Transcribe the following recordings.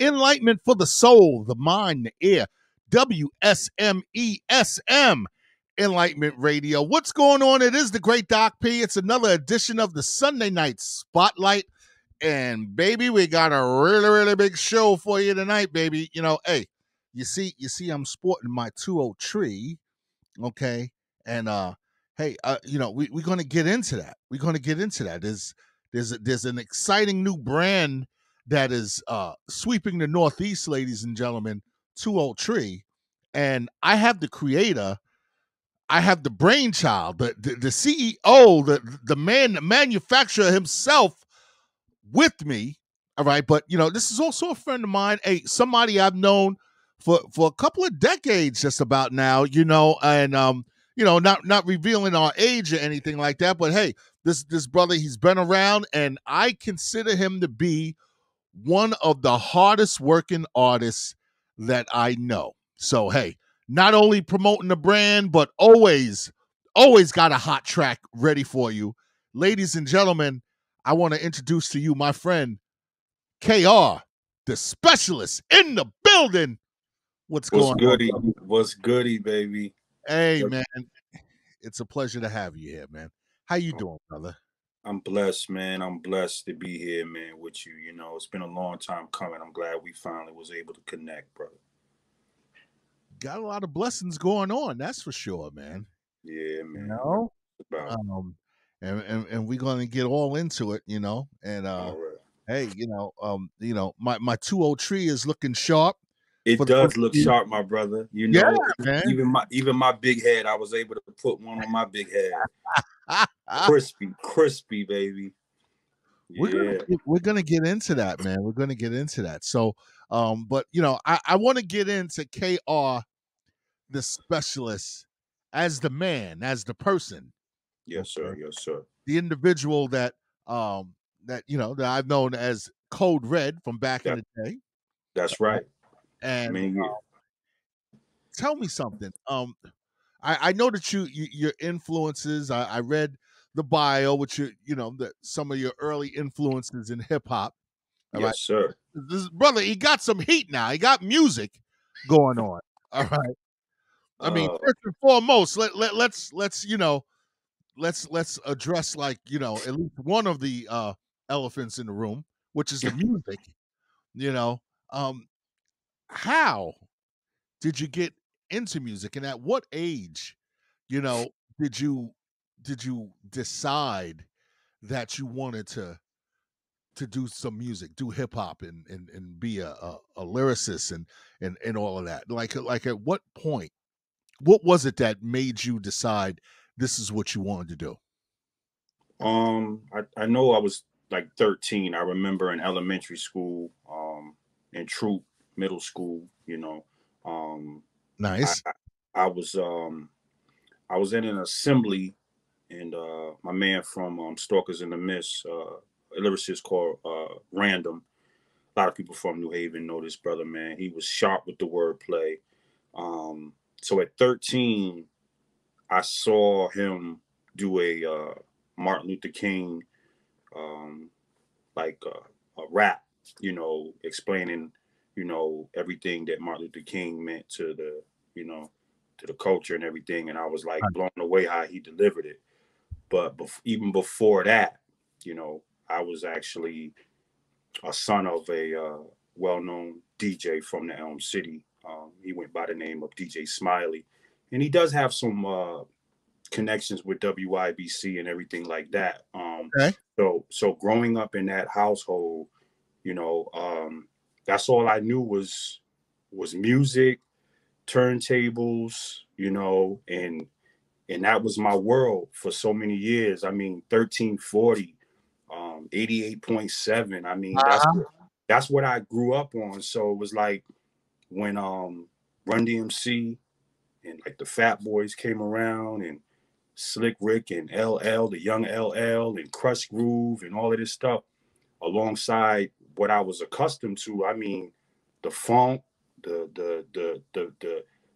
Enlightenment for the soul, the mind, the ear. WSMESM, Enlightenment Radio. What's going on? It is the great Doc P. It's another edition of the Sunday Night Spotlight. And baby, we got a really, really big show for you tonight, baby. You know, hey, you see, I'm sporting my 203, okay? And hey, you know, we're gonna get into that. We're gonna get into that. There's an exciting new brand that is sweeping the Northeast, ladies and gentlemen, 203. And I have the creator, I have the brainchild, the CEO, the man, the manufacturer himself with me. All right. But you know, this is also a friend of mine, somebody I've known for a couple of decades just about now, you know, and you know, not revealing our age or anything like that, but hey, this brother, he's been around, and I consider him to be one of the hardest working artists that I know. So hey, not only promoting the brand, but always got a hot track ready for you. Ladies and gentlemen, I want to introduce to you my friend KR, the specialist in the building. What's going goody? on? What's goody, baby? Hey, man. It's a pleasure to have you here, man. How you doing, brother? I'm blessed, man. I'm blessed to be here, man, with you. You know, it's been a long time coming. I'm glad we finally was able to connect, brother. Got a lot of blessings going on, that's for sure, man. Yeah, man. You know? About and we're gonna get all into it, you know. And all right. hey, you know, my 203 is looking sharp. It does look sharp, my brother. You know, man. even my big head, I was able to put one on my big head. Crispy, baby. Yeah. We're gonna get into that, man. We're gonna get into that. So, but you know, I want to get into KR, the specialist, as the man, as the person. Yes, sir. Yes, sir. The individual that you know, that I've known as Code Red from back in the day. That's right. And tell me something. I know that your influences. I read the bio, which you know, that some of your early influences in hip hop. Yes, sir. This brother, he got some heat now. He got music going on. All right. I mean, first and foremost, let's you know, let's address, like, you know, at least one of the elephants in the room, which is the music. You know, how did you get into music, and at what age, you know, did you decide that you wanted to do some music, do hip hop, and be a lyricist and all of that? Like at what point, what was it that made you decide this is what you wanted to do? I know I was like 13. I remember in elementary school, in Troop Middle School, you know. Nice. I was in an assembly, and my man from Stalkers in the Mist, a lyricist called Random. A lot of people from New Haven know this brother, man. He was sharp with the wordplay. So at 13, I saw him do a Martin Luther King, like a rap, you know, explaining, you know, everything that Martin Luther King meant to the, you know, to the culture and everything. And I was like blown away how he delivered it. But even before that, you know, I was actually a son of a well-known DJ from the Elm City. He went by the name of DJ Smiley, and he does have some connections with WIBC and everything like that. Okay. So growing up in that household, you know, that's all I knew was music, turntables, you know, and that was my world for so many years. I mean, 1340, 88.7. I mean, that's what I grew up on. So it was like when Run DMC and like the Fat Boys came around, and Slick Rick and LL, the young LL, and Crush Groove and all of this stuff, alongside what I was accustomed to. I mean, the funk, the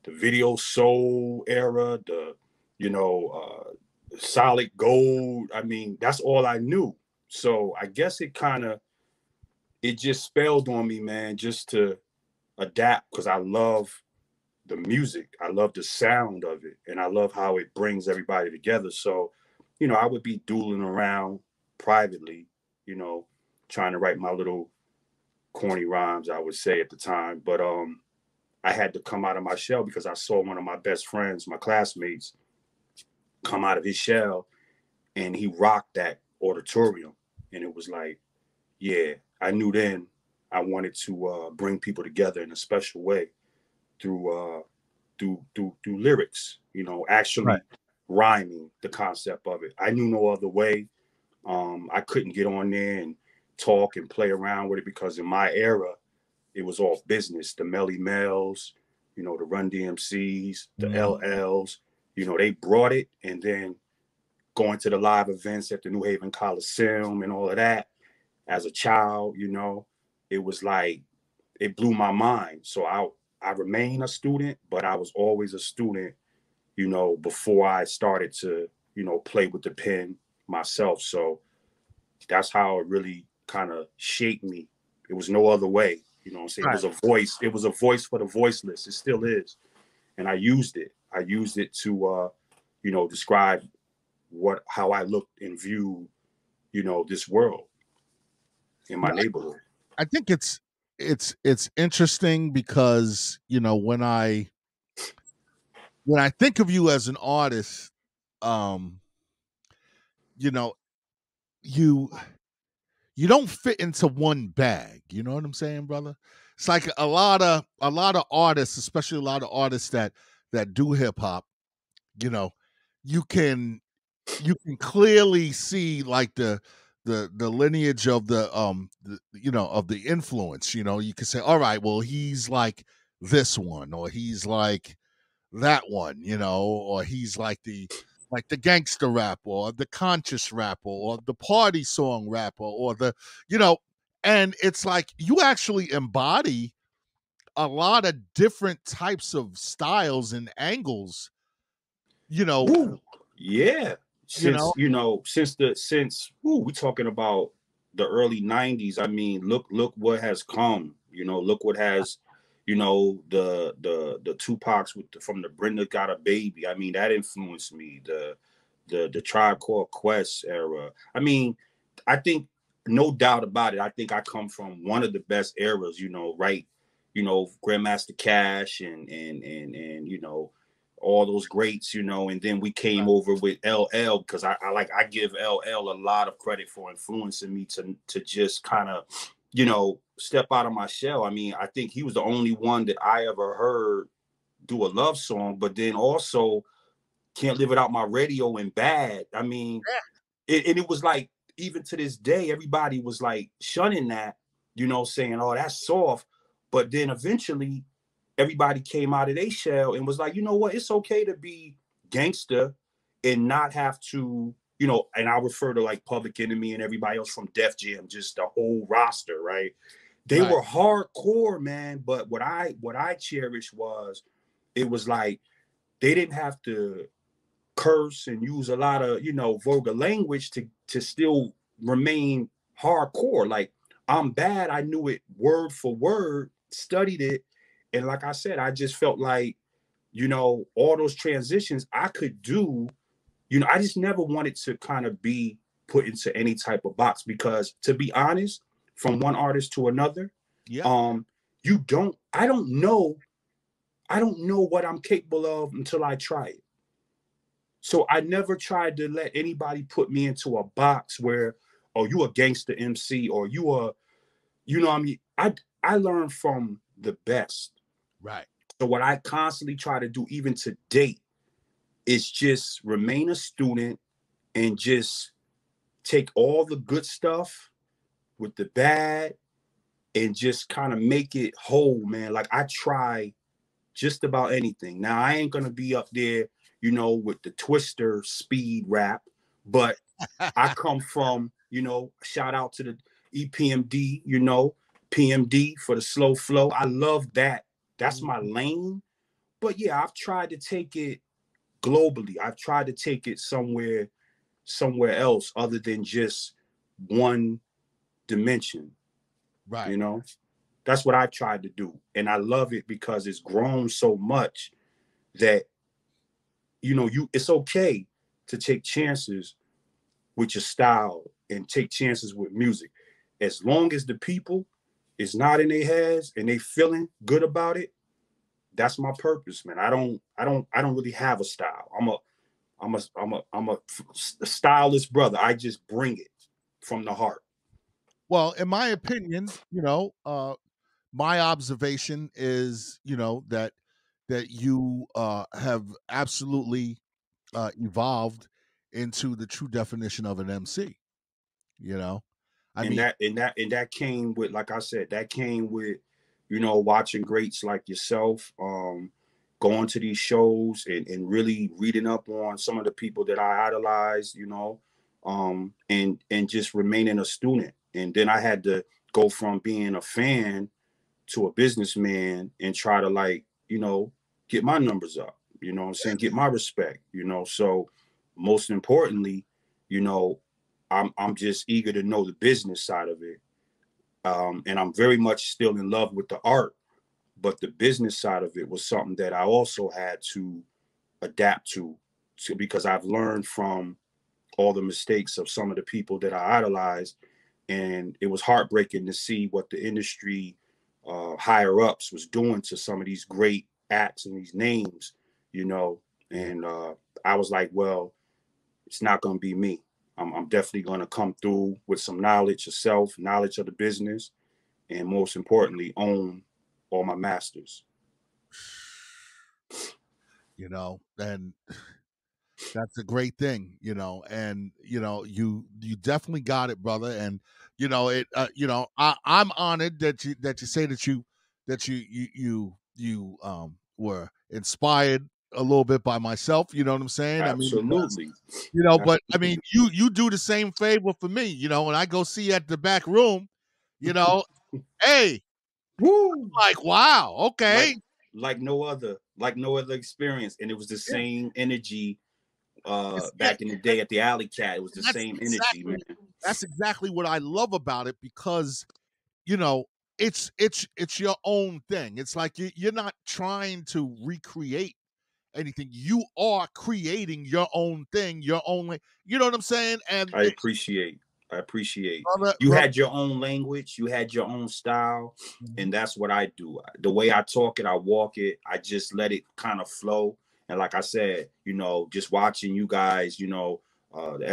video soul era, you know, solid gold. I mean, that's all I knew. So I guess it kind of it just spelled on me, man, just to adapt, because I love the music. I love the sound of it, and I love how it brings everybody together. So, I would be dueling around privately, trying to write my little corny rhymes, I would say at the time. But I had to come out of my shell because I saw one of my best friends, my classmates, come out of his shell, and he rocked that auditorium. And it was like, yeah, I knew then I wanted to bring people together in a special way through through lyrics, Right. actually rhyming the concept of it. I knew no other way. I couldn't get on there and talk and play around with it, because in my era, it was all business. The Melly Mels, the Run DMCs, the Mm. LLs, they brought it, and then going to the live events at the New Haven Coliseum and all of that as a child, it was like, it blew my mind. So I remain a student, but I was always a student, before I started to, play with the pen myself. So that's how it really kind of shaped me. It was no other way. You know what I'm saying? It Right. was a voice. It was a voice for the voiceless. It still is. And I used it. I used it to, describe how I looked and viewed, this world in my Yeah, neighborhood. I think it's interesting because when I think of you as an artist, um, you know, you you don't fit into one bag. You know what I'm saying, brother? It's like a lot of artists, especially a lot of artists that do hip hop. You know, you can you can clearly see like the lineage of of the influence. You can say, all right, well, he's like this one, or he's like that one, or he's like the gangster rapper, or the conscious rapper, or the party song rapper, or you know, and it's like you actually embody a lot of different types of styles and angles, you know, Woo. Yeah. you know, Since we're talking about the early 90s. I mean, look what has come. Look what has, the Tupacs from the Brenda Got a Baby. I mean, that influenced me. The Tribe Called Quest era. I mean, I think, no doubt about it, I think I come from one of the best eras, right? Grandmaster Cash and all those greats, and then we came over with LL, because I give LL a lot of credit for influencing me to just kind of, step out of my shell. I mean, I think he was the only one that I ever heard do a love song, but then also Can't Live Without My Radio and Bad. I mean, and it was like, even to this day, everybody was like shunning that, saying, oh, that's soft. But then eventually everybody came out of their shell and was like, you know what, it's okay to be gangster and not have to, and I refer to like Public Enemy and everybody else from Def Jam, just the whole roster, right? They right, were hardcore, man. But what I cherished was, it was like, they didn't have to curse and use a lot of vulgar language to still remain hardcore. Like, I'm Bad, I knew it word for word, studied it, and like I said, I just felt like, all those transitions I could do. I just never wanted to kind of be put into any type of box, because, to be honest, from one artist to another, yeah, um you don't I don't know what I'm capable of until I try it. So I never tried to let anybody put me into a box where, oh, you a gangster MC, or you a, what I mean? I learned from the best. right, So what I constantly try to do, even to date, is just remain a student and just take all the good stuff with the bad and just kind of make it whole, man. Like, I try just about anything. Now, I ain't gonna be up there, with the twister speed rap, but I come from, shout out to the EPMD, PMD for the slow flow. I love that. That's my Mhm. lane. But yeah, I've tried to take it globally. I've tried to take it somewhere else other than just one dimension. Right. You know, that's what I've tried to do. And I love it because it's grown so much that, it's okay to take chances with your style and take chances with music. As long as the people is not in their heads and they feeling good about it, that's my purpose, man. I don't really have a style. I'm a stylist brother. I just bring it from the heart. Well, in my opinion, my observation is, that you have absolutely evolved into the true definition of an MC. You know, I and mean, that came with, like I said, that came with, watching greats like yourself, going to these shows and really reading up on some of the people that I idolize, and just remaining a student. And then I had to go from being a fan to a businessman and try to, like, get my numbers up, what I'm saying, get my respect, so most importantly, you know I'm just eager to know the business side of it. And I'm very much still in love with the art, but the business side of it was something that I also had to adapt to because I've learned from all the mistakes of some of the people that I idolized. And it was heartbreaking to see what the industry higher ups was doing to some of these great acts and these names, you know. And I was like, well, it's not going to be me. I'm definitely going to come through with some knowledge of self, knowledge of the business, and most importantly, own all my masters. and that's a great thing, and you definitely got it, brother. And I'm honored that you say that you were inspired a little bit by myself. You know what I'm saying? I mean, because Absolutely. but I mean, you do the same favor for me. When I go see you at the back room, you know, hey, Woo! like wow, Like okay, like no other experience. And it was the yeah, same energy yeah, back in the day at the Alley Cat. It was the that's same energy, exactly man. that's exactly what I love about it because you know it's your own thing. It's like you're not trying to recreate anything. You are creating your own thing, your own way. You know what I'm saying? And I appreciate. I appreciate. brother, You brother, had your own language, you had your own style, and that's what I do. The way I talk it, I walk it, I just let it kind of flow. And like I said, just watching you guys, the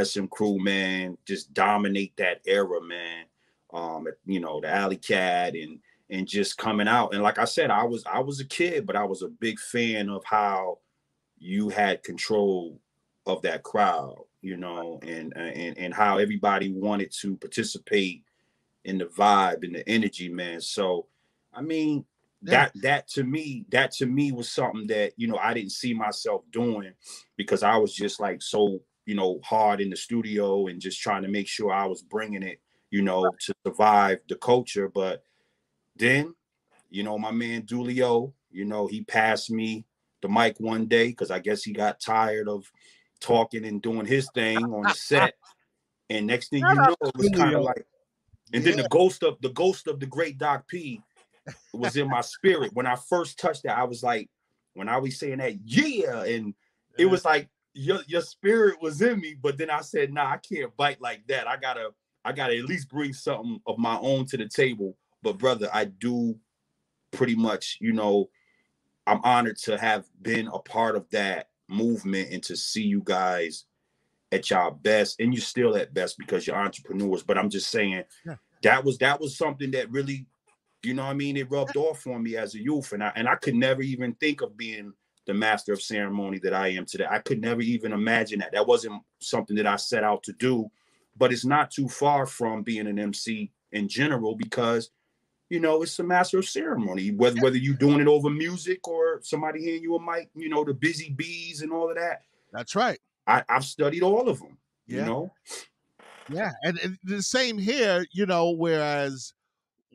SM crew, man, just dominate that era, man. The Alley Cat and just coming out. And like I said, I was a kid, but I was a big fan of how you had control of that crowd, and how everybody wanted to participate in the vibe and the energy, man. So, I mean, yeah, that to me was something that I didn't see myself doing because I was just like so hard in the studio and just trying to make sure I was bringing it, to survive the culture. But then my man Dulio, he passed me the mic one day because I guess he got tired of talking and doing his thing on the set. And next thing shout you out know, to it was kind of Julio. like, and then Yeah, the ghost of the great Doc P was in my spirit. When I first touched that, I was like, when I was saying that, yeah, and it yeah, was like your spirit was in me. But then I said, nah, I can't bite like that. I gotta at least bring something of my own to the table. But brother, I do pretty much, I'm honored to have been a part of that movement and to see you guys at y'all best. And you're still at best because you're entrepreneurs. But I'm just saying yeah. that was something that really, what I mean, it rubbed off on me as a youth. And I could never even think of being the master of ceremony that I am today. I could never even imagine that. That wasn't something that I set out to do. But it's not too far from being an MC in general because it's a master of ceremony. Whether you're doing it over music or somebody handing you a mic, the busy bees and all of that. That's right. I've studied all of them. Yeah, yeah, and the same here. Whereas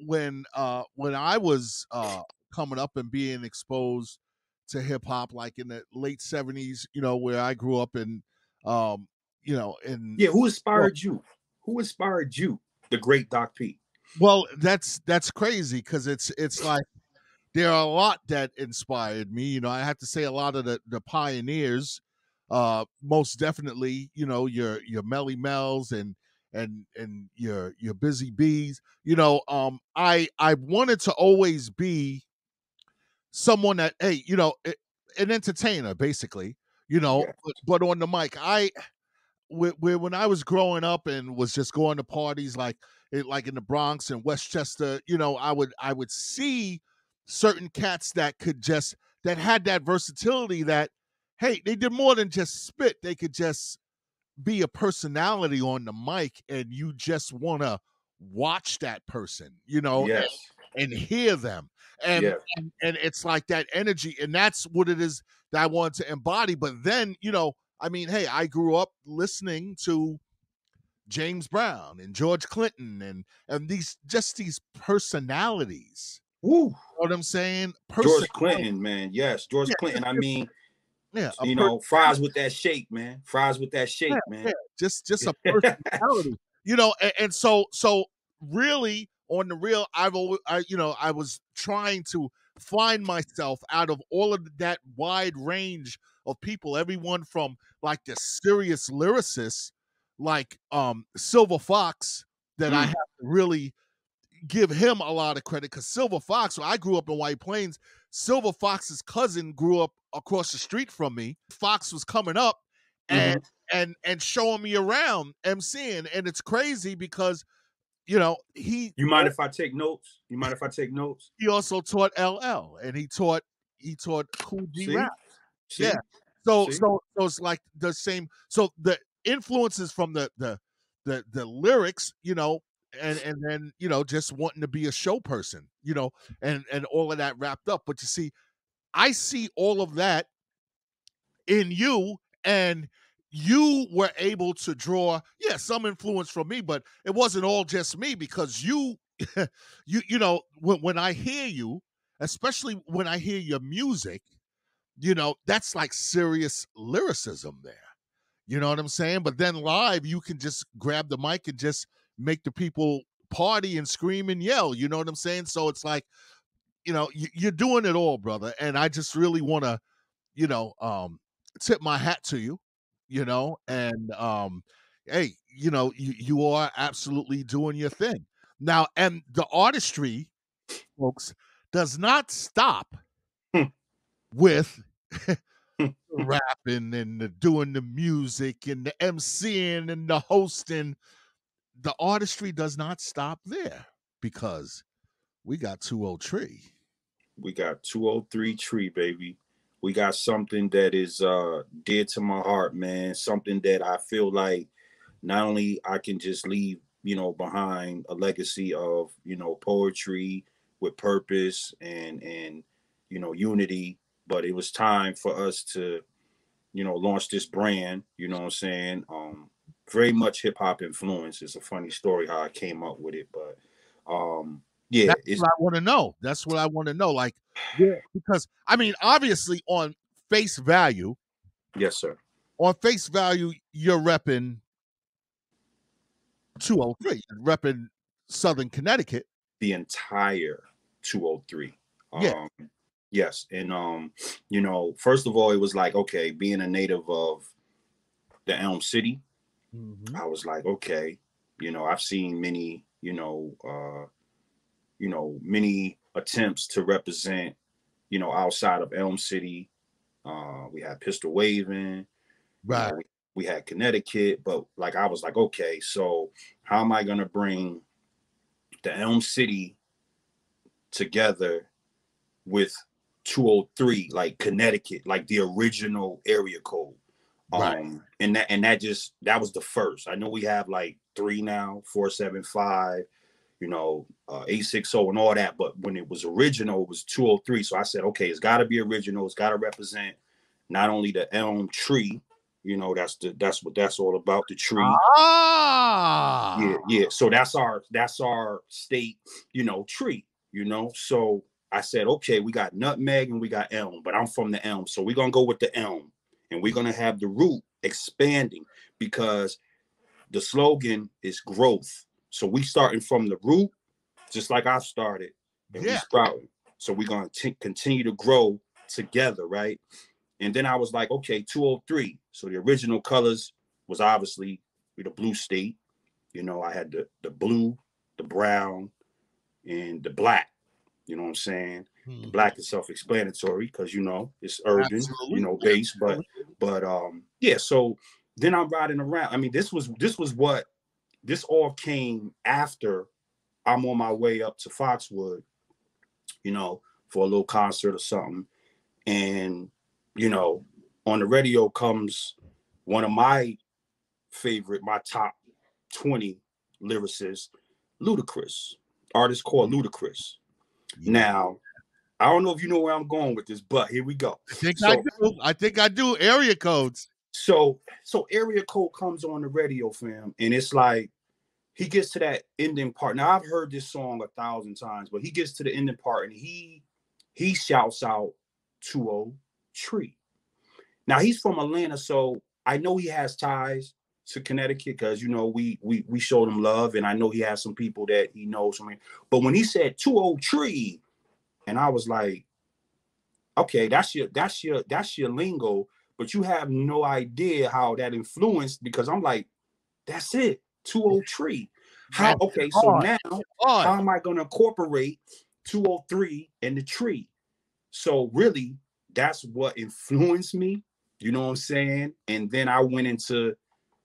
when I was coming up and being exposed to hip hop, like in the late '70s, where I grew up in, in Yeah, who York. inspired you? Who inspired you? The great Doc P. Well, that's crazy because it's like there are a lot that inspired me. You know, I have to say a lot of the pioneers, most definitely. You know, your Melly Mel's and your Busy Bees. You know, I wanted to always be someone that, hey, you know, an entertainer basically. You know, Yeah. but on the mic, when I was growing up and was just going to parties like in the Bronx and Westchester, you know, I would see certain cats that could just that had that versatility that, hey, they did more than just spit. They could just be a personality on the mic and you just want to watch that person, you know, Yes. and hear them. And, Yeah. and it's like that energy, and that's what it is that I want to embody. But then, you know, I mean, hey, I grew up listening to James Brown and George Clinton and these personalities. Woo. You know what I'm saying? George Clinton, man. Yes, George Yeah, Clinton. I mean, yeah, a you person. know, fries with that shake, man. Fries with that Yeah, shake, man. yeah, just a personality, you know, and so really on the real, I've always, you know, I was trying to find myself out of all of that wide range of people, everyone from like the serious lyricists like Silver Fox, that I have Mm. to really give him a lot of credit because Silver Fox, when I grew up in White Plains, Silver Fox's cousin grew up across the street from me. Fox was coming up and Hmm. and showing me around MCing, and it's crazy because you know You mind if I take notes? You mind if I take notes? he also taught LL and he taught Cool G Rap. See, Yeah. see, So see. so it's like the same. So the influences from the lyrics, you know, and then you know just wanting to be a show person, you know, and all of that wrapped up. But you see, I see all of that in you, and you were able to draw, yeah, some influence from me, but it wasn't all just me because you, you know, when I hear you, especially when I hear your music, you know, that's like serious lyricism there. You know what I'm saying? But then live, you can just grab the mic and just make the people party and scream and yell. You know what I'm saying? So it's like, you know, you're doing it all, brother. And I just really want to, you know, tip my hat to you, you know, and hey, you know, you are absolutely doing your thing. Now, and the artistry, folks, does not stop Hmm, with hmm. rapping and doing the music and the MCing and the hosting. The artistry does not stop there because we got 203. We got 203 Tree, baby. We got something that is dear to my heart, man. Something that I feel like not only I can just leave, you know, behind a legacy of, you know, poetry with purpose and you know, unity, but it was time for us to, you know, launch this brand, you know what I'm saying? Very much hip hop influence. It's a funny story how I came up with it, but yeah, That's it's what I want to know. That's what I want to know. Like, yeah, because I mean, obviously, yes, sir. on face value, you're repping 203, repping Southern Connecticut. The entire 203. Yeah. Um, yes, and you know, first of all, it was like okay, being a native of the Elm City, Mm-hmm. I was like, okay, you know, I've seen many, many attempts to represent, you know, outside of Elm City. We had Pistol Waving, you Right. know, we had Connecticut, but like I was like, okay, so how am I gonna bring the Elm City together with 203, like Connecticut, like the original area code. Right. And that was the first. I know we have like three now, 475, you know, 860 and all that. But when it was original, it was 203. So I said, okay, it's got to be original. It's got to represent not only the elm tree, you know, that's what that's all about, the tree. Ah. Yeah, yeah. So that's our state, you know, tree, you know. So I said, okay, we got nutmeg and we got elm, but I'm from the elm. So we're gonna go with the elm and we're gonna have the root expanding because the slogan is growth. So we starting from the root just like I started, and we Yeah. sprouting. So we're gonna continue to grow together, right? And then I was like, okay, 203. So the original colors was obviously the blue state. You know, I had the blue, the brown, and the black. You know what I'm saying? The Mhm. black is self-explanatory because you know it's urban, you Absolutely. know, base. But Absolutely. yeah. So then I'm riding around. I mean, this was what this all came after I'm on my way up to Foxwood, you know, for a little concert or something. And, you know, on the radio comes one of my top 20 lyricists, Ludacris, artist called Ludacris. Yeah. Now, I don't know if you know where I'm going with this, but here we go. I think I So, do. I think I do. Area codes. so area code comes on the radio, fam, and it's like he gets to that ending part. Now I've heard this song 1,000 times, but he gets to the ending part and he shouts out 2 Tree. Now he's from Atlanta, so I know he has ties to Connecticut because you know we showed him love, and I know he has some people that he knows. But when he said 2 Tree, and I was like, okay, that's your lingo, but you have no idea how that influenced because I'm like, that's it. 2 Tree. How That's okay, so hard. now Hard. how am I gonna incorporate 203 and the tree? So really, that's what influenced me. You know what I'm saying? And then I went into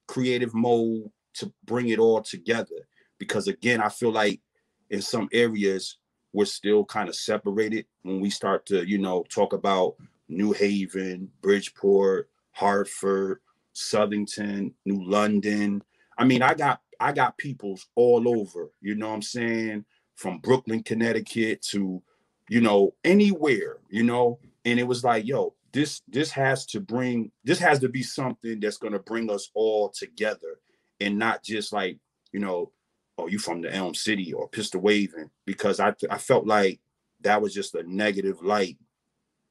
creative mode to bring it all together. Because again, I feel like in some areas we're still kind of separated when we start to, you know, talk about New Haven, Bridgeport, Hartford, Southington, New London. I mean, I got peoples all over, you know what I'm saying? From Brooklyn, Connecticut to, you know, anywhere, you know. And it was like, yo, this has to be something that's going to bring us all together and not just like, you know, oh, you from the Elm City or Pistol Waving, because I felt like that was just a negative light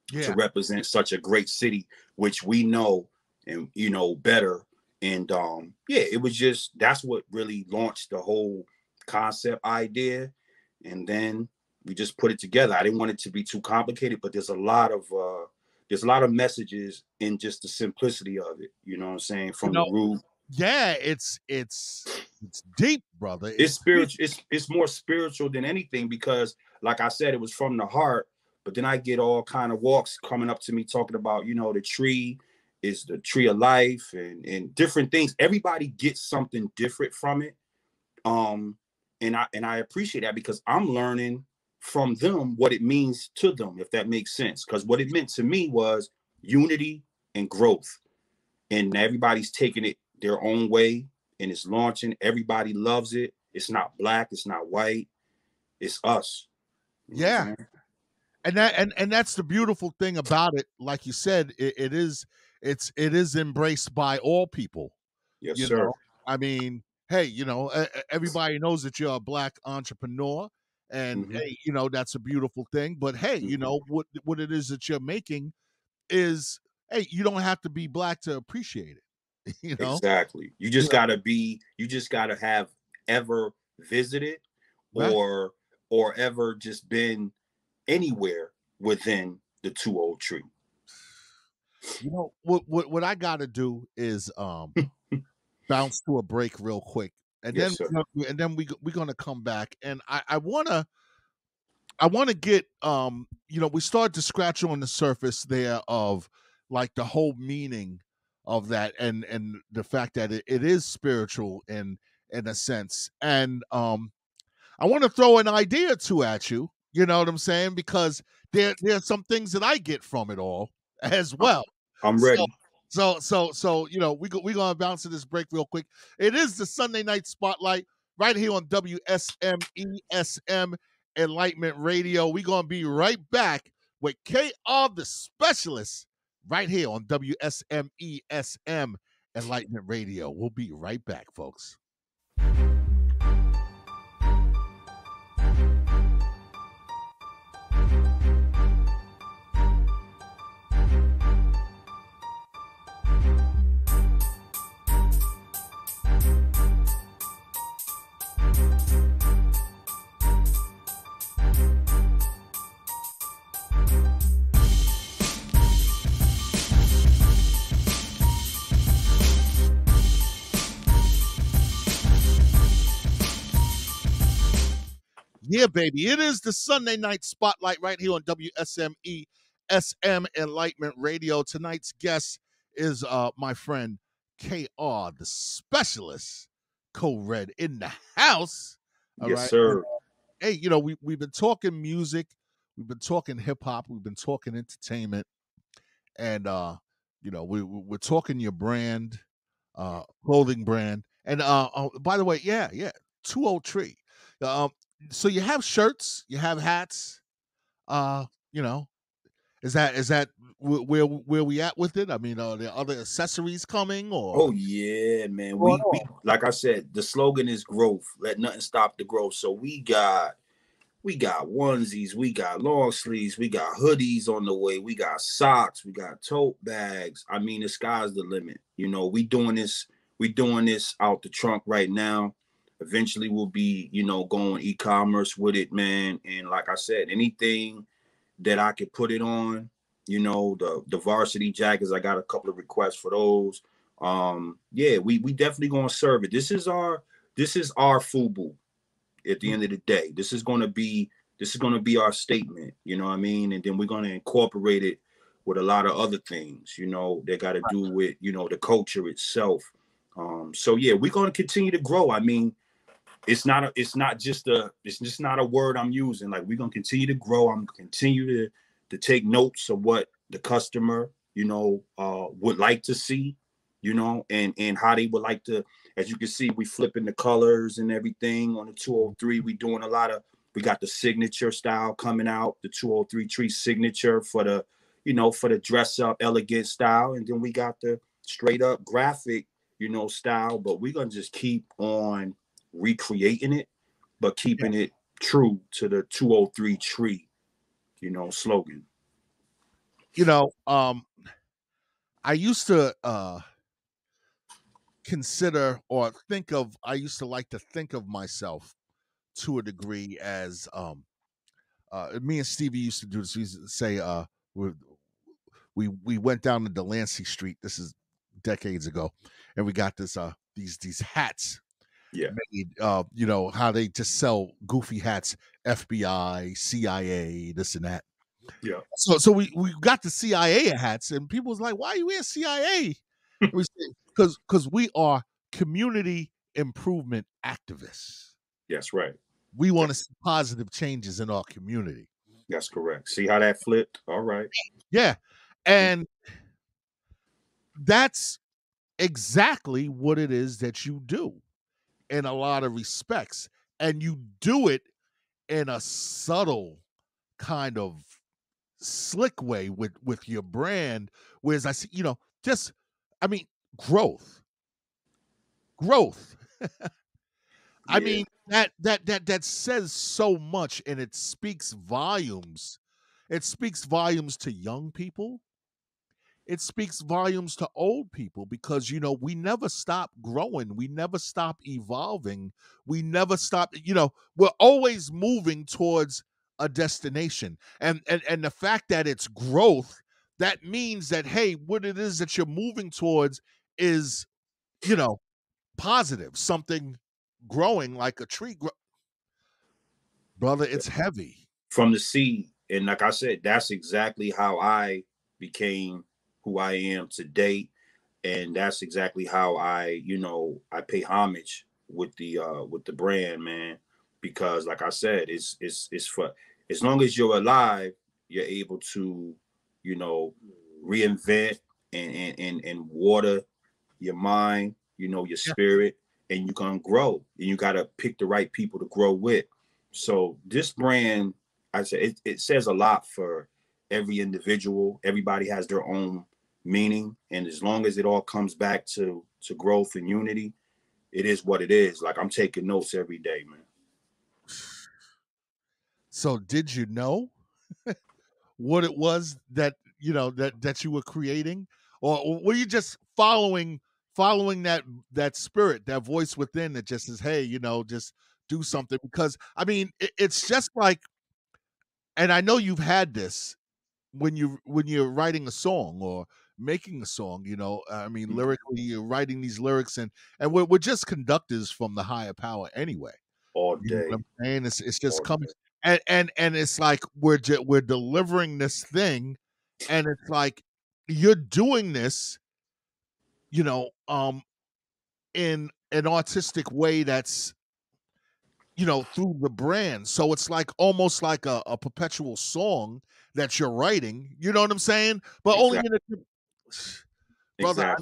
to Yeah. represent such a great city, which we know and you know better. And yeah, it was just that's what really launched the whole concept idea. And then we just put it together. I didn't want it to be too complicated, but there's a lot of messages in just the simplicity of it. You know what I'm saying? You From the know, root. yeah, it's deep, brother. It's It's deep. spiritual. It's more spiritual than anything because, like I said, it was from the heart. But then I get all kind of walks coming up to me talking about, you know, the tree is the tree of life and different things. Everybody gets something different from it. And I appreciate that because I'm learning from them what it means to them, if that makes sense. Because what it meant to me was unity and growth. And everybody's taking it their own way and it's launching. Everybody loves it. It's not black, it's not white, it's us. You know what I'm Yeah. saying? And that's the beautiful thing about it. Like you said, it is embraced by all people. Yes, You sir. know, I mean, hey, you know, everybody knows that you're a black entrepreneur, and Mm-hmm. hey, you know that's a beautiful thing. But hey, you Mm-hmm. know what it is that you're making is, hey, you don't have to be black to appreciate it. You know, Exactly. You you just know, gotta have ever visited right? or ever just been anywhere within the 2 Tree. You know what I got to do is bounce to a break real quick, and Yes, then sir. we're gonna come back, and I want to get you know, we started to scratch on the surface there of like the whole meaning of that, and the fact that it is spiritual in a sense, and I want to throw an idea or two at you. You know what I'm saying? Because there's some things that I get from it all as well. I'm So ready. you know, we gonna bounce to this break real quick. It is the Sunday Night Spotlight right here on WSMESM Enlightenment Radio. We gonna be right back with KR the Specialist right here on WSMESM Enlightenment Radio. We'll be right back, folks. Yeah, baby. It is the Sunday night spotlight right here on WSME SM Enlightenment Radio. Tonight's guest is my friend KR, the specialist, Co-Red in the house. All Yes, right. And, sir. hey, we've been talking music, we've been talking hip hop, we've been talking entertainment, and we're talking your brand, clothing brand. And by the way, yeah, 203. Um, so you have shirts, you have hats. Uh, you know, is that where we at with it? I mean, are there other accessories coming or Oh yeah, man. what's going We on? like I said, the slogan is growth. Let nothing stop the growth. So we got onesies, we got long sleeves, we got hoodies on the way, we got socks, we got tote bags. I mean, the sky's the limit. We doing this out the trunk right now. Eventually we'll be, going e-commerce with it, man. And like I said, anything that I could put it on, the varsity jackets, I got a couple of requests for those. Yeah, we definitely gonna serve it. This is our FUBU at the end of the day. This is gonna be our statement, you know what I mean? And then we're gonna incorporate it with a lot of other things, that got to do with, the culture itself. So yeah, we're gonna continue to grow. I mean, it's just not a word I'm using. Like, we're gonna continue to grow. I'm gonna continue to take notes of what the customer, would like to see, and how they would like to. As you can see, we flipping the colors and everything on the 203. We got the signature style coming out, the 203 tree signature for the dress up elegant style, and then we got the straight up graphic, style. But we're gonna just keep on recreating it, but Yeah. keeping it true to the 203 tree, slogan. You know, I used to consider or think of I used to like to think of myself to a degree as me and Stevie used to do this. We used to say we we went down to Delancey Street. This is decades ago, and we got these hats Yeah, made. How they just sell goofy hats, FBI, CIA, this and that. yeah, So we got the CIA hats, and people was like, "Why are you wearing CIA?" And we said, "Because we are community improvement activists. that's right. We want That- to see positive changes in our community." That's correct. See how that flipped? All right. Yeah, and that's exactly what it is that you do in a lot of respects, and you do it in a subtle kind of slick way with your brand. Whereas I see, just I mean, growth, growth. I Yeah, mean, that says so much, and it speaks volumes. It speaks volumes to young people. It speaks volumes to old people because we never stop growing, we never stop evolving, we never stop. We're always moving towards a destination, and the fact that it's growth, that means that, hey, what it is that you're moving towards is you know positive, something growing like a tree. Brother, it's heavy. from the seed. And like I said, that's exactly how I became who I am today. And that's exactly how I pay homage with the brand, man. Because like I said, it's for as long as you're alive, you're able to, you know, reinvent and water your mind, your Yeah. spirit, and you're gonna grow. And you gotta pick the right people to grow with. So this brand, I say it says a lot for every individual. Everybody has their own meaning, and as long as it all comes back to growth and unity, it is what it is. Like, I'm taking notes every day, man. So did you know what it was that that you were creating, or were you just following that spirit, that voice within that just says, hey, just do something? Because I mean, it's just like, and I know you've had this when you're writing a song or making a song. I mean, lyrically, you're writing these lyrics, and we're just conductors from the higher power anyway. all You know day, what I'm saying? It's just all coming, day. and it's like we're delivering this thing, and it's like you're doing this, you know, in an artistic way that's, through the brand. So it's like almost like a perpetual song that you're writing. You know what I'm saying? But only Exactly. in a brother.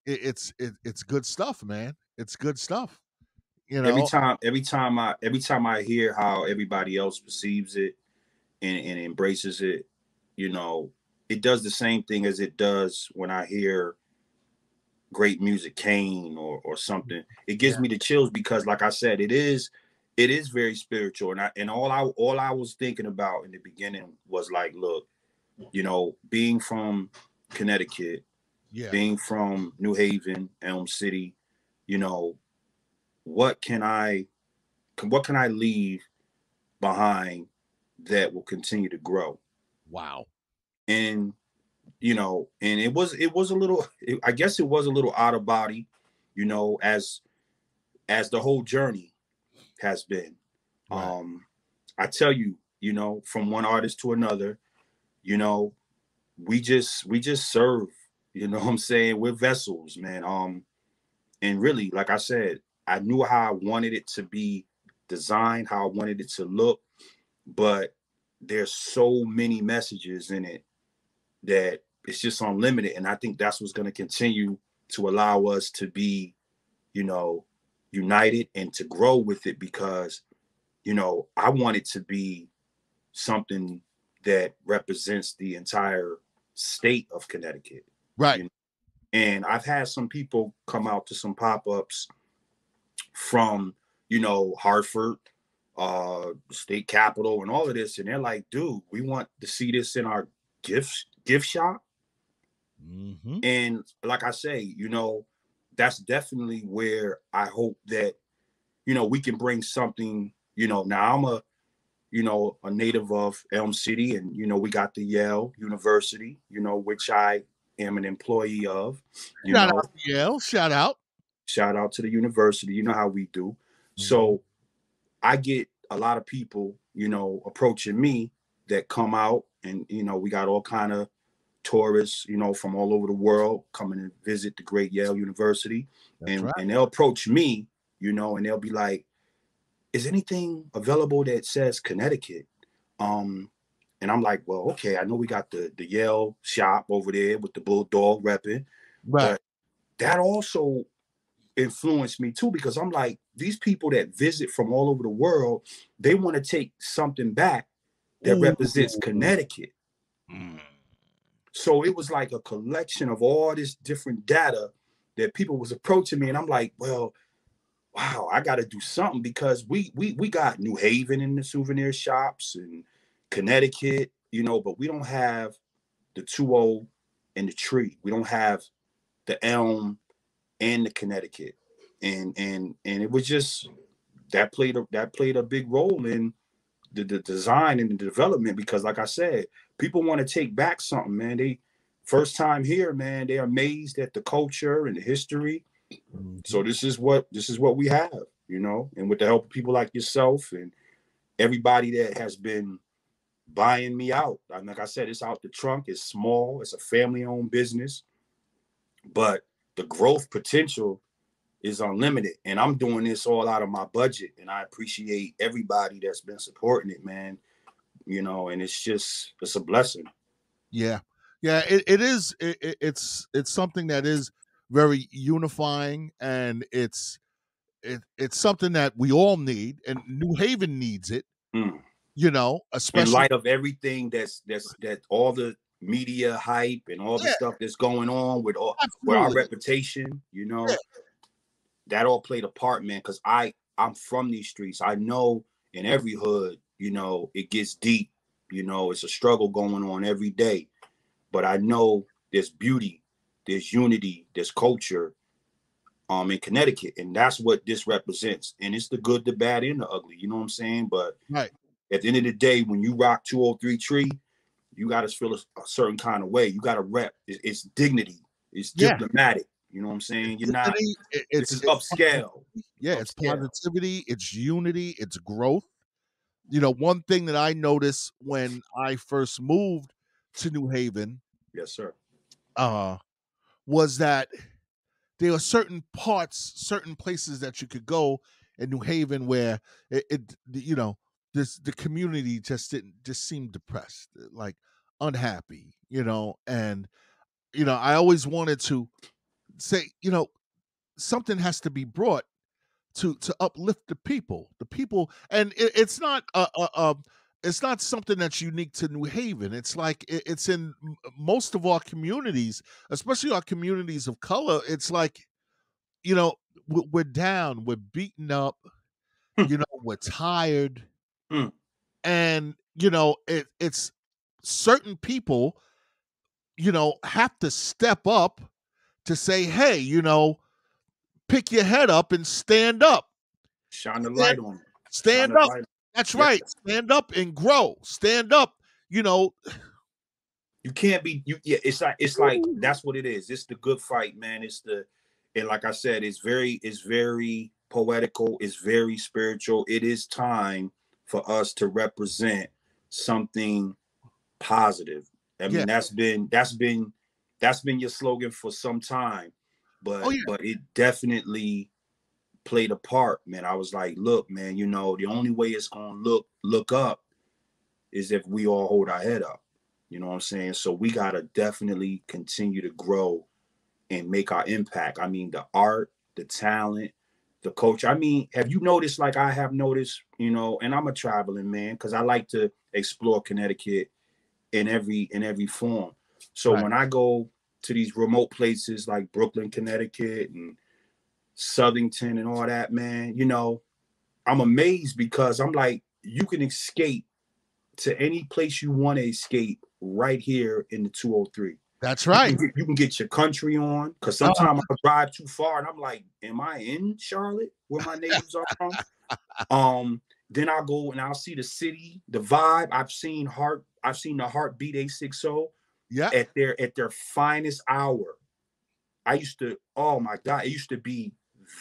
Exactly. It's good stuff, man. It's good stuff. You Every know. time, every time I hear how everybody else perceives it and embraces it, you know, it does the same thing as it does when I hear great music, Kane or something. It gives Yeah. me the chills because, like I said, it is very spiritual. And all I was thinking about in the beginning was like, look, you know, being from Connecticut, Yeah. being from New Haven, Elm City, you know, what can I leave behind that will continue to grow? Wow. And you know, and it was a little, I guess it was a little out of body, you know, as the whole journey has been. Right. I tell you, you know, from one artist to another, you know, we just serve, you know what I'm saying? We're vessels, man. And really, like I said, I knew how I wanted it to be designed, how I wanted it to look, but there's so many messages in it that it's just unlimited. And I think that's what's going to continue to allow us to be, you know, united and to grow with it because, you know, I want it to be something that represents the entire state of Connecticut. Right. You know? And I've had some people come out to some pop-ups from, you know, Hartford, state capital and all of this. And they're like, dude, we want to see this in our gift shop. Mm-hmm. And like I say, you know, that's definitely where I hope that, you know, we can bring something, you know, now I'm a, you know, a native of Elm City and, you know, we got the Yale University, you know, which I am an employee of, you Shout know, out to Yale. Shout out. shout out to the university. You know how we do. Mm-hmm. So I get a lot of people, you know, approaching me that come out and, you know, we got all kind of tourists, you know, from all over the world coming to visit the great Yale University. That's right. And they'll approach me, you know, and they'll be like, is anything available that says Connecticut? And I'm like, well, okay, I know we got the Yale shop over there with the bulldog repping, Right. but that also influenced me too because I'm like, these people that visit from all over the world, they want to take something back that Ooh. represents Connecticut. Mm. So it was like a collection of all this different data that people was approaching me, and I'm like, well, wow, I got to do something because we got New Haven in the souvenir shops and Connecticut, you know, but we don't have the 2-0 and the tree. We don't have the elm and the Connecticut, and it was just that played a big role in the design and the development because like I said, people want to take back something, man. They first time here, man, they're amazed at the culture and the history. Mm-hmm. So this is what we have, you know, and with the help of people like yourself and everybody that has been buying me out. Like I said, it's out the trunk, it's small, it's a family owned business, but the growth potential is unlimited. And I'm doing this all out of my budget. And I appreciate everybody that's been supporting it, man. You know, and it's a blessing. Yeah. Yeah. It is. It's something that is very unifying, and it's something that we all need, and New Haven needs it. Mm. In Especially. light of everything that all the media hype and all the Yeah. stuff that's going on with our Absolutely. reputation, you Yeah. know, that all played a part, man. Because I'm from these streets. I know in every hood, you know, it gets deep. You know, it's a struggle going on every day. But I know there's beauty, there's unity, there's culture in Connecticut. And that's what this represents. And it's the good, the bad, and the ugly. You know what I'm saying? But Right. at the end of the day, when you rock 203 Tree, you got to feel a certain kind of way. You got to rep. It's dignity. It's Yeah. diplomatic. You know what I'm saying? You're not. This It's is upscale. yeah, it's Upscale. positivity, it's unity, it's growth. You know, one thing that I noticed when I first moved to New Haven, Yes, sir. was that there are certain parts, certain places that you could go in New Haven where you know, the community just seemed depressed, like unhappy, you know, and you know, I always wanted to say, you know, something has to be brought to uplift the people, and it's not it's not something that's unique to New Haven. It's like it's in most of our communities, especially our communities of color. It's like, you know, we're down, we're beaten up, you know, we're tired, Mm. and you know, it's certain people, you know, have to step up to say, hey, you know, pick your head up and stand up. Shine the Stand, light on it. Shine stand the up. light. That's Yeah. right. Stand up and grow. Stand up. You know, You can't be. You. Yeah. It's like that's what it is. It's the good fight, man. It's the, and like I said, it's very poetical. It's very spiritual. It is time for us to represent something positive. I yeah. mean, that's been your slogan for some time, Oh but yeah. but it definitely played a part, man. I was like, look, man, you know, the only way it's gonna look up is if we all hold our head up. You know what I'm saying? So we gotta definitely continue to grow and make our impact. I mean, the art, the talent, the culture. I mean, have you noticed, like I have noticed, you know, and I'm a traveling man because I like to explore Connecticut in every form. So Right. when I go to these remote places like Brooklyn, Connecticut and Southington and all that, man, you know, I'm amazed because I'm like, you can escape to any place you want to escape right here in the 203. That's You right. can get your country on because Uh, sometimes I drive too far and I'm like, am I in Charlotte where my neighbors are from? Then I'll go and I'll see the city, the vibe. I've seen the Heartbeat 860 yeah. at their finest hour. I used to, oh my God, it used to be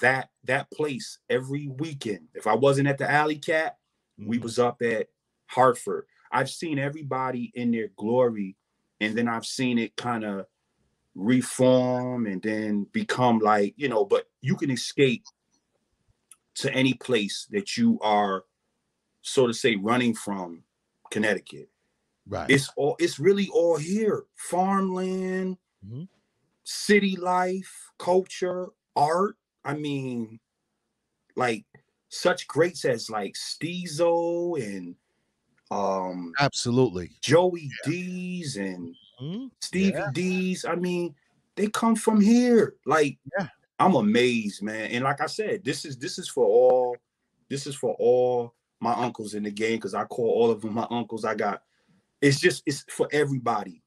that place every weekend. If I wasn't at the Alley Cat, we Mhm. was up at Hartford. I've seen everybody in their glory, and then I've seen it kind of reform and then become like, you know, but you can escape to any place that you are, so to say, running from Connecticut. Right. It's really all here. Farmland, Mhm. city life, culture, art. I mean, like such greats as like Steezo and um Absolutely. Joey D's and Mhm. Yeah. Stevie D's. I mean, they come from here. Like, Yeah. I'm amazed, man. And like I said, this is for all my uncles in the game because I call all of them my uncles. It's for everybody.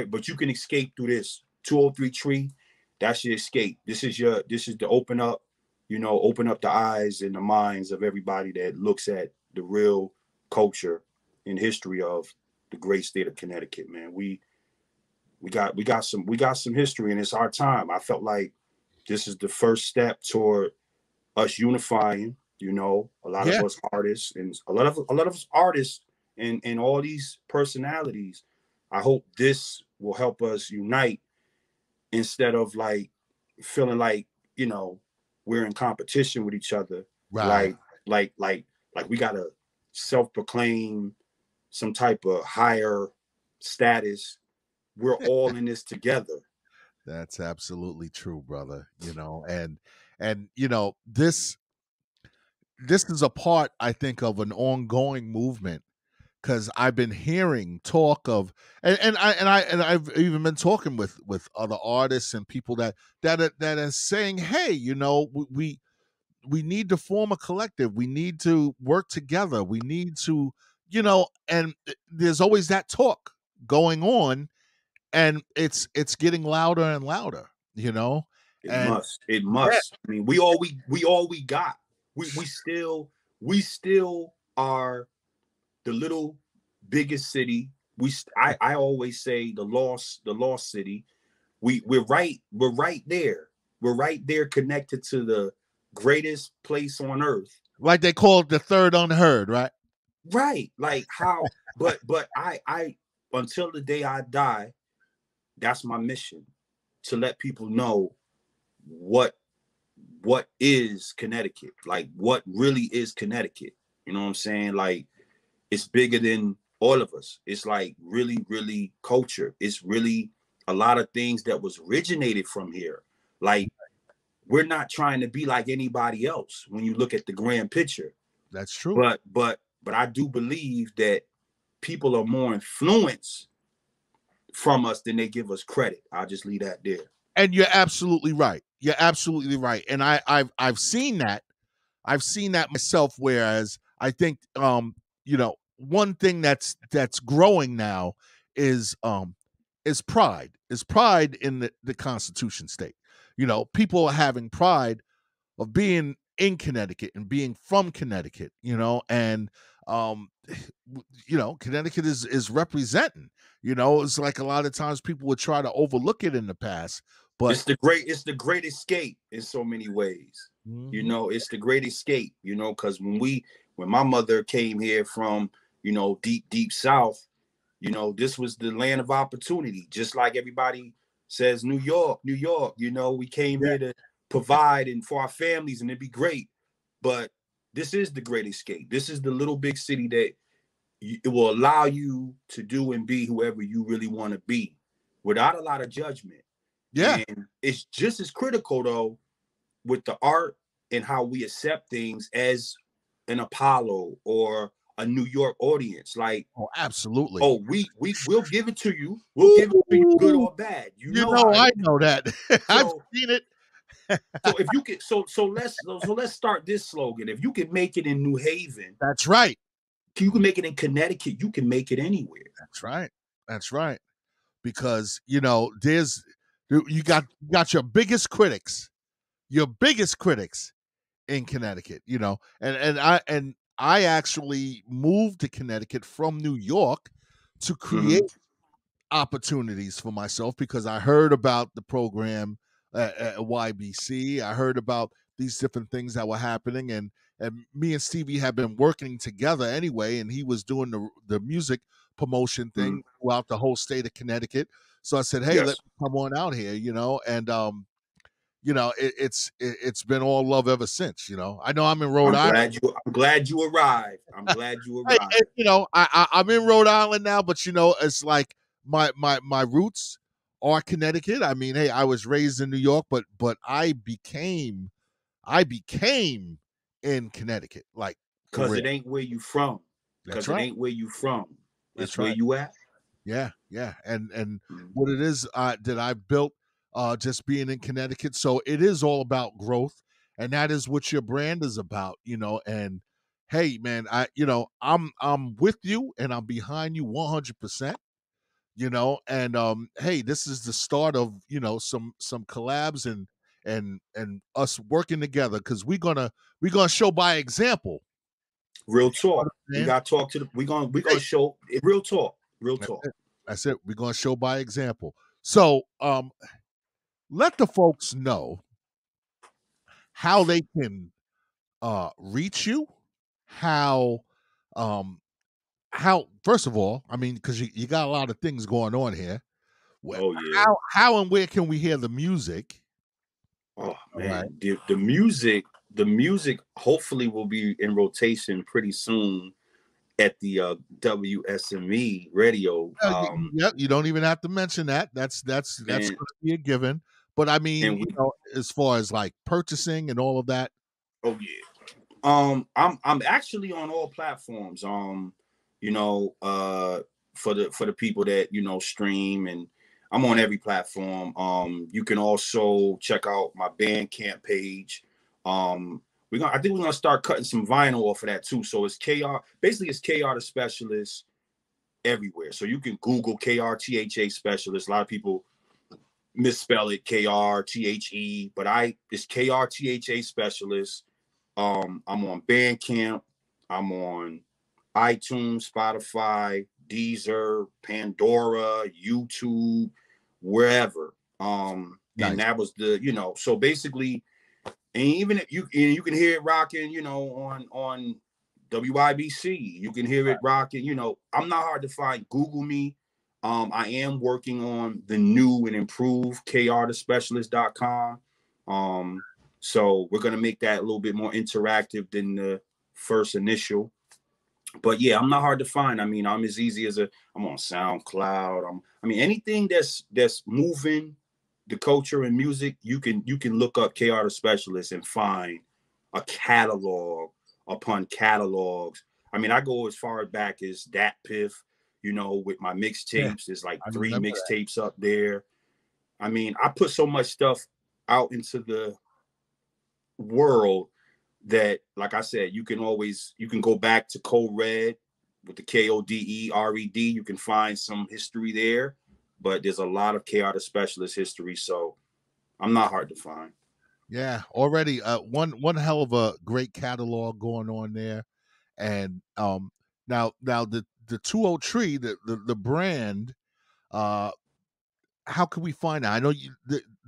But you can escape through this 203 tree. That's your escape. This is the open up the eyes and the minds of everybody that looks at the real culture and history of the great state of Connecticut, man. We got some history and it's our time. I felt like this is the first step toward us unifying, a lot of Yeah. us artists and a lot of us artists and all these personalities. I hope this will help us unite instead of like feeling like, you know, we're in competition with each other. Right. Like we gotta self-proclaim some type of higher status. We're all in this together. That's absolutely true, brother. You know, and you know, this is a part, I think, of an ongoing movement because I've been hearing talk of, and I've even been talking with other artists and people that are saying, hey, you know, we need to form a collective. We need to work together. We need to, you know, and there's always that talk going on, and it's getting louder and louder, you know, It and must. It yeah, must. I mean, we got. We still are the biggest city. I always say the lost city. we're right there. We're right there connected to the greatest place on earth. Like they call it the third unheard, right? Right. Like how, but I until the day I die, that's my mission, to let people know what is Connecticut, like what really is Connecticut. You know what I'm saying? Like it's bigger than all of us. It's like really, really culture. It's really a lot of things that was originated from here. Like we're not trying to be like anybody else when you look at the grand picture. That's true. But I do believe that people are more influenced from us than they give us credit. I'll just leave that there. And you're absolutely right. You're absolutely right. And I've seen that. I've seen that myself. Whereas I think one thing that's growing now is pride. Is pride in the Constitution state. People are having pride of being in Connecticut and being from Connecticut, and Connecticut is representing. It's like a lot of times people would try to overlook it in the past, but it's the great escape in so many ways. mm-hmm. It's the great escape, because when my mother came here from, deep south, this was the land of opportunity. Just like everybody says, New York, we came here to provide and for our families, and it'd be great. But this is the great escape. This is the little big city that it will allow you to do and be whoever you really want to be without a lot of judgment. Yeah. And it's just as critical though with the art and how we accept things as an Apollo or a New York audience. Like, Oh, absolutely. oh, we'll give it to you. We'll give it to you, good or bad. I know that. I've seen it. So if you can, so let's start this slogan. If you can make it in New Haven, that's right. You can make it in Connecticut. You can make it anywhere. That's right. That's right. Because you got your biggest critics, in Connecticut. And I actually moved to Connecticut from New York to create opportunities for myself because I heard about the program at YBC. I heard about these different things that were happening, and me and Stevie had been working together anyway, and he was doing the music promotion thing throughout the whole state of Connecticut. So I said, hey, let me come on out here, and it's been all love ever since. I know I'm in Rhode Island. I'm glad you arrived. I'm glad you arrived. I'm in Rhode Island now, but it's like my roots are Connecticut. I mean, hey, I was raised in New York, but I became in Connecticut, like because it ain't where you from. Because it ain't where you from. It's where you at. Yeah, and what it is that I built just being in Connecticut. So it is all about growth, and that is what your brand is about, And hey, man, I'm with you, and I'm behind you 100%. And hey, this is the start of some collabs and us working together because we're gonna show by example. Real talk. We gotta talk to the. We're gonna show real talk. Real talk. That's it. We're gonna show by example. So let the folks know how they can reach you, how first of all, I mean, because you got a lot of things going on here. Oh yeah. How and where can we hear the music? Oh man, right. The music hopefully will be in rotation pretty soon at the WSME radio. Yep, you don't even have to mention that. That's going to be a given. But I mean, as far as like purchasing and all of that. Oh yeah. I'm actually on all platforms. For the people that stream, and I'm on every platform. You can also check out my Bandcamp page. I think we're gonna start cutting some vinyl off of that too. So it's KR. Basically, it's Krthaspecialist everywhere. So you can Google KRTHA Specialist. A lot of people misspell it KRTHE, but it's KRTHA Specialist. I'm on Bandcamp. I'm on iTunes, Spotify, Deezer, Pandora, YouTube, wherever. And that was the, you know, so basically, and even if you can hear it rocking, you know, on WIBC, you can hear it rocking. You know, I'm not hard to find. Google me. I am working on the new and improved Krthaspecialist.com. So we're gonna make that a little bit more interactive than the first initial. But yeah, I'm not hard to find. I mean, I'm as easy as I'm on SoundCloud. I mean, anything that's moving the culture and music, you can look up Krthaspecialist and find a catalog upon catalogs. I mean, I go as far back as Dat Piff, you know, with my mixtapes. There's like I 3 remember that. mixtapes up there. I mean, I put so much stuff out into the world that, like I said, you can go back to Code Red with the KODERED. You can find some history there, but there's a lot of Krthaspecialist history, so I'm not hard to find. Yeah, already one hell of a great catalog going on there, and now the 203 the brand, how can we find that? I know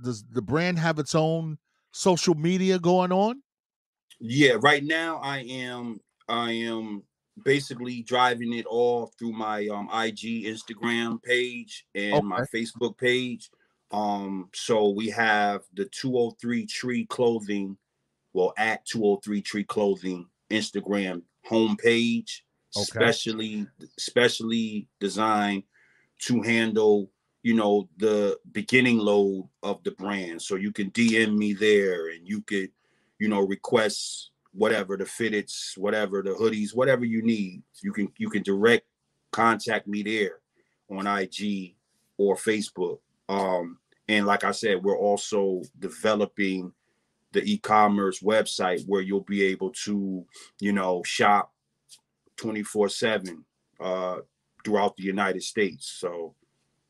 does the brand have its own social media going on? Yeah, right now I am basically driving it all through my IG, Instagram page, and my Okay, Facebook page. So we have the 203 Tree Clothing, well, at 203 Tree Clothing Instagram homepage, okay, specially designed to handle, you know, the beginning load of the brand. So you can DM me there, and you could, you know, request whatever, the fitteds, whatever, the hoodies, whatever you need. You can direct contact me there on IG or Facebook. And like I said, we're also developing the e-commerce website where you'll be able to, you know, shop 24/7 throughout the United States. So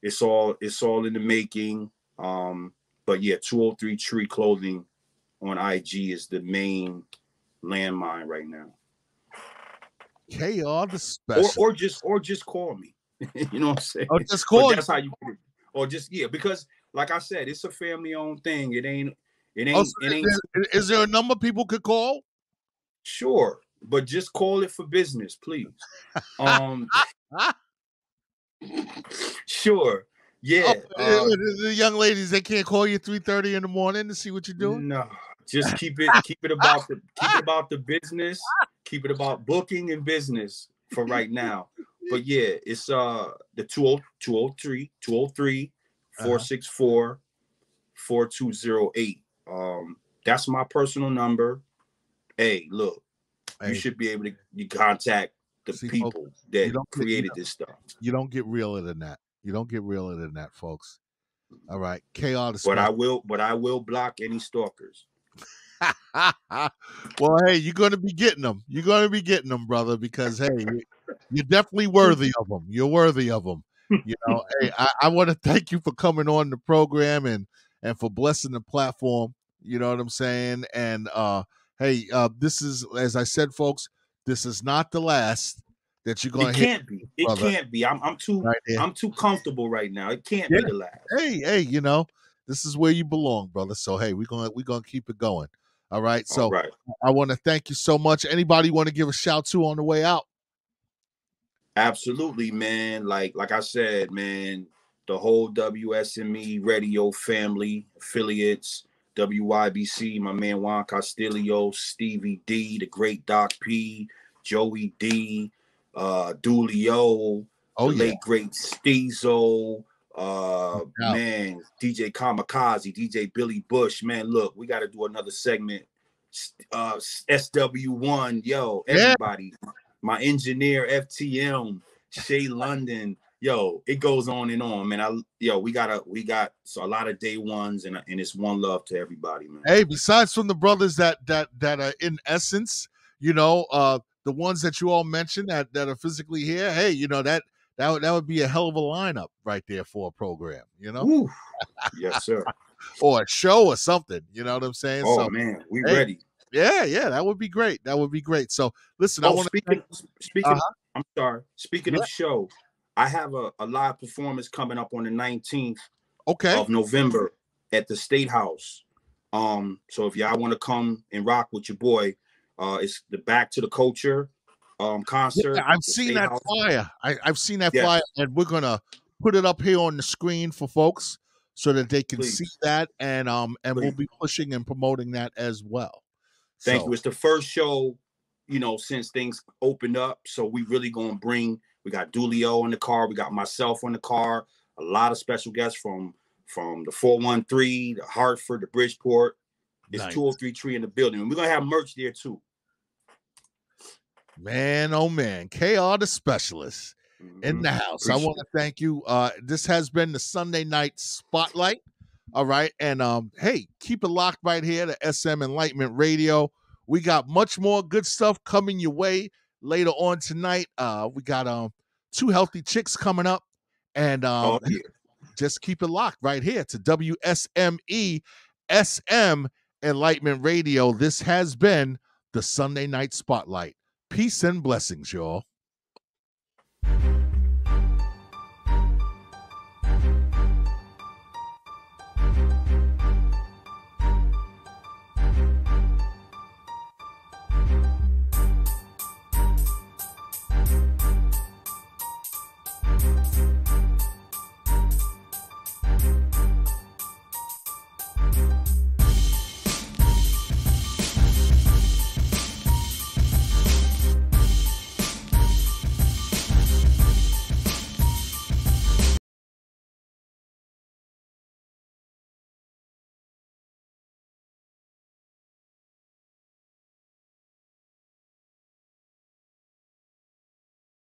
it's all in the making. But yeah, 203 Tree Clothing on IG is the main landmine right now. KR the special. Or just call me. You know what I'm saying? Oh, just But call you. that's how you put it. Or just, yeah, because like I said, it's a family owned thing. Oh, so It ain't is there a number people could call? sure, but just call it for business, please. Um sure. Oh, Yeah. the young ladies, they can't call you 3:30 in the morning to see what you're doing. No, just keep it about the business, keep it about booking and business for right now. But yeah, it's the 203 Uh-huh. 464 4208. That's my personal number. Hey, look, you Hey, should be able to contact the see, folks, people that you don't get created this stuff. you don't get realer than that. You don't get realer than that, folks. All right, KR the But special. I will block any stalkers. Well, hey, you're going to be getting them. You're going to be getting them, brother, because hey, you're definitely worthy of them. You're worthy of them. You know, hey, I want to thank you for coming on the program and for blessing the platform. You know what I'm saying? And hey, this is, as I said, folks, this is not the last that you're going It to hear, can't be. It brother. can't be. Right there. I'm too comfortable right now. It can't Yeah. be the last. Hey, you know, this is where you belong, brother. So hey, we're gonna keep it going. All right. All So right. I want to thank you so much. Anybody want to give a shout to on the way out? Absolutely, man. Like I said, man, the whole WSME radio family, affiliates, WYBC, my man Juan Castillo, Stevie D, the great Doc P, Joey D, Dulio, Oh the yeah. late great Steezo, Out. man, DJ Kamikaze, DJ Billy Bush. Man, look, we got to do another segment. SW1, yo, Yeah. everybody. My engineer, FTM, Shay London, yo, it goes on and on, man. We got so a lot of day ones, and it's one love to everybody, man. Hey, besides from the brothers that are in essence, you know, the ones that you all mentioned that are physically here, hey, you know, that would be a hell of a lineup right there for a program, you know, Woo. Yes, sir. or a show or something. You know what I'm saying? Oh So man, we hey, ready. yeah, that would be great. That would be great. So listen, I Oh, want to thank. speaking, I'm sorry. Speaking Yeah. of show, I have a live performance coming up on the 19th Okay. November at the State House. So if y'all want to come and rock with your boy, it's the Back to the Culture Yeah, concert I've at the seen State that House. flyer. I've seen that flyer, Yes, and we're gonna put it up here on the screen for folks so that they can see please, that, and we'll please. be pushing and promoting that as well. Thank you. So It's the first show, since things opened up. So we really gonna bring. We got Dulio in the car. We got myself on the car. A lot of special guests from the 413, the Hartford, the Bridgeport. It's nice. 2033 in the building, and we're gonna have merch there too. Man, oh man, KR the specialist in the house. I Appreciate want to thank you. This has been the Sunday night spotlight. All right. And hey, keep it locked right here to SM Enlightenment Radio. We got much more good stuff coming your way later on tonight. We got two healthy chicks coming up. And Oh yeah. just keep it locked right here to WSME SM Enlightenment Radio. This has been the Sunday night spotlight. Peace and blessings, y'all.